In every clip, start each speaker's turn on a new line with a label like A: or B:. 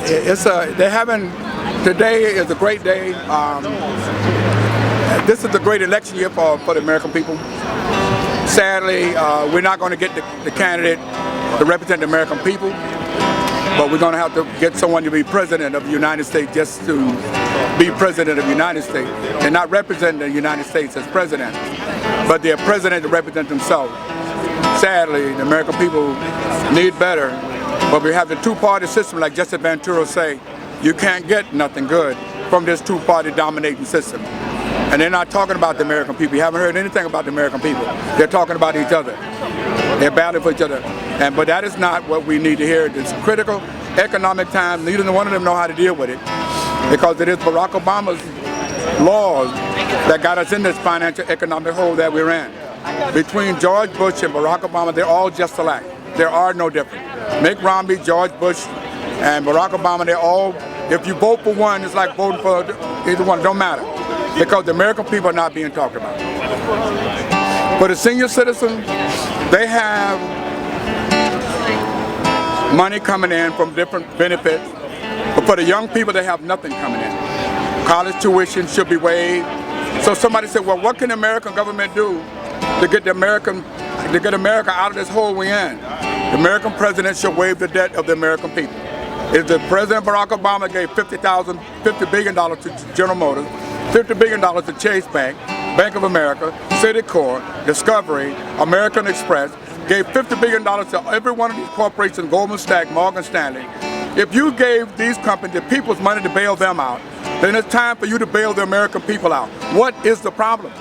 A: Today is a great day. This is a great election year for the American people. Sadly, we're not going to get the candidate to represent the American people, but we're going to have to get someone to be president of the United States just to be president of the United States and not represent the United States as president, but they're president to represent themselves. Sadly, the American people need better, but we have the two-party system, like Justice Ventura say. You can't get nothing good from this two-party dominating system. And they're not talking about the American people. You haven't heard anything about the American people. They're talking about each other. They're battling for each other. But that is not what we need to hear. It's critical economic time. Neither one of them know how to deal with it, because it is Barack Obama's laws that got us in this financial economic hole that we're in. Between George Bush and Barack Obama, they're all just alike. There are no different. Mitt Romney, George Bush, and Barack Obama, they're all, if you vote for one, it's like voting for either one. It don't matter, because the American people are not being talked about. For the senior citizens, they have money coming in from different benefits, but for the young people, they have nothing coming in. College tuition should be waived. So somebody said, well, what can the American government do to get America out of this hole we're in? The American president should waive the debt of the American people. If the President Barack Obama gave $50 billion to General Motors, $50 billion to Chase Bank, Bank of America, Citicorp, Discovery, American Express, gave $50 billion to every one of these corporations, Goldman Sachs, Morgan Stanley. If you gave these companies the people's money to bail them out, then it's time for you to bail the American people out. What is the problem?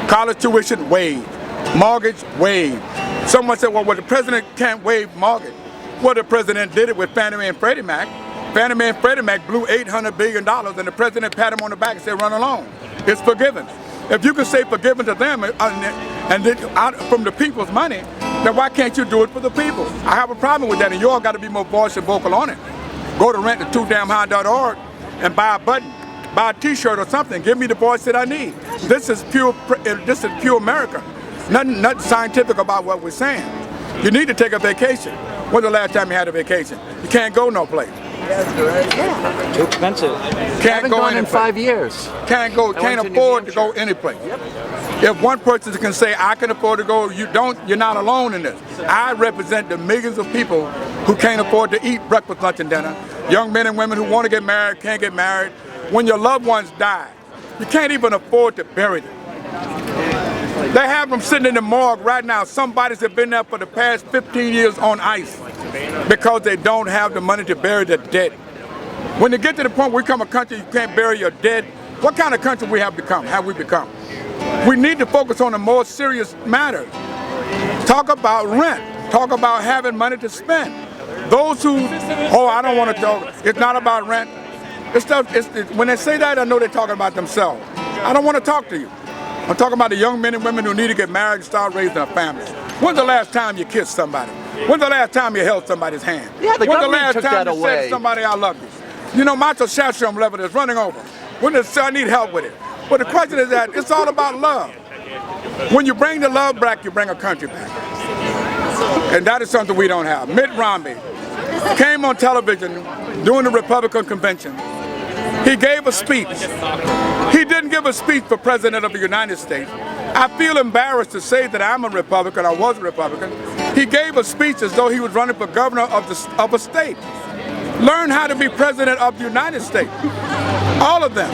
A: College tuition waived, mortgage waived. Someone said, well, the president can't waive mortgage. Well, the president did it with Fannie Mae and Freddie Mac. Fannie Mae and Freddie Mac blew $800 billion, and the president pat him on the back and said, run along. It's forgiven. If you can say forgiven to them and out from the people's money, then why can't you do it for the people? I have a problem with that, and you all got to be more voice and vocal on it. Go to rent2damnhigh.org and buy a button, buy a T-shirt or something. Give me the voice that I need. This is pure America. Nothing scientific about what we're saying. You need to take a vacation. When's the last time you had a vacation? You can't go no place.
B: Too expensive.
A: Can't go
B: in 5 years.
A: Can't afford to go any place. If one person can say, I can afford to go, you're not alone in this. I represent the millions of people who can't afford to eat breakfast, lunch, and dinner. Young men and women who want to get married, can't get married. When your loved ones die, you can't even afford to bury them. They have them sitting in the morgue right now. Some bodies have been there for the past 15 years on ice because they don't have the money to bury their dead. When they get to the point where we become a country you can't bury your dead, what kind of country have we become? We need to focus on a more serious matter. Talk about rent. Talk about having money to spend. Those who, I don't want to talk, it's not about rent. When they say that, I know they're talking about themselves. I don't want to talk to you. I'm talking about the young men and women who need to get married and start raising a family. When's the last time you kissed somebody? When's the last time you held somebody's hand?
B: Yeah, the government took that away.
A: When's the last time you said to somebody, I love you? You know, my testosterone level is running over. I need help with it. But the question is that it's all about love. When you bring the love back, you bring a country back. And that is something we don't have. Mitt Romney came on television during the Republican convention. He gave a speech. He didn't give a speech for President of the United States. I feel embarrassed to say that I'm a Republican. I was a Republican. He gave a speech as though he was running for governor of a state. Learn how to be President of the United States. All of them.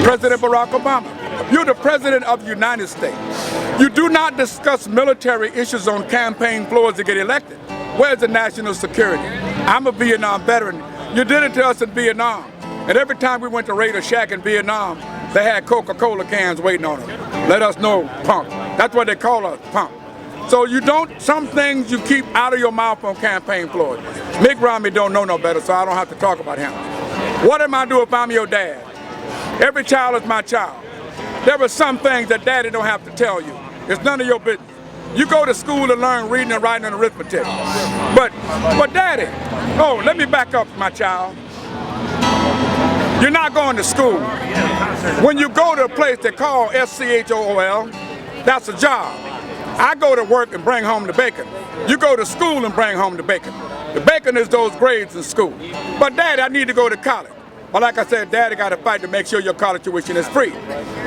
A: President Barack Obama. You're the President of the United States. You do not discuss military issues on campaign floors to get elected. Where's the national security? I'm a Vietnam veteran. You did it to us in Vietnam. And every time we went to raid a shack in Vietnam, they had Coca-Cola cans waiting on them. Let us know, punk. That's what they call us, punk. So some things you keep out of your mouth on campaign floors. Mitt Romney don't know no better, so I don't have to talk about him. What am I doing if I'm your dad? Every child is my child. There are some things that daddy don't have to tell you. It's none of your business. You go to school to learn reading and writing and arithmetic. But daddy, let me back up, my child. You're not going to school. When you go to a place they call SCHOOL, that's a job. I go to work and bring home the bacon. You go to school and bring home the bacon. The bacon is those grades in school. But Daddy, I need to go to college. But like I said, Daddy got to fight to make sure your college tuition is free.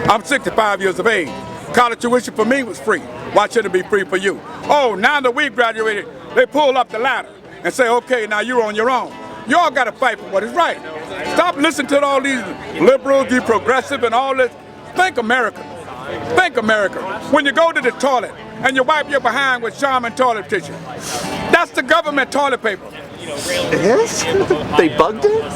A: I'm 65 years of age. College tuition for me was free. Why shouldn't it be free for you? Oh, now that we graduated, they pull up the ladder and say, okay, now you're on your own. You all got to fight for what is right. Stop listening to all these liberals, these progressive and all this. Think America. Think America. When you go to the toilet and you wipe your behind with Charmin toilet tissue, that's the government toilet paper.
B: It is? They bugged it?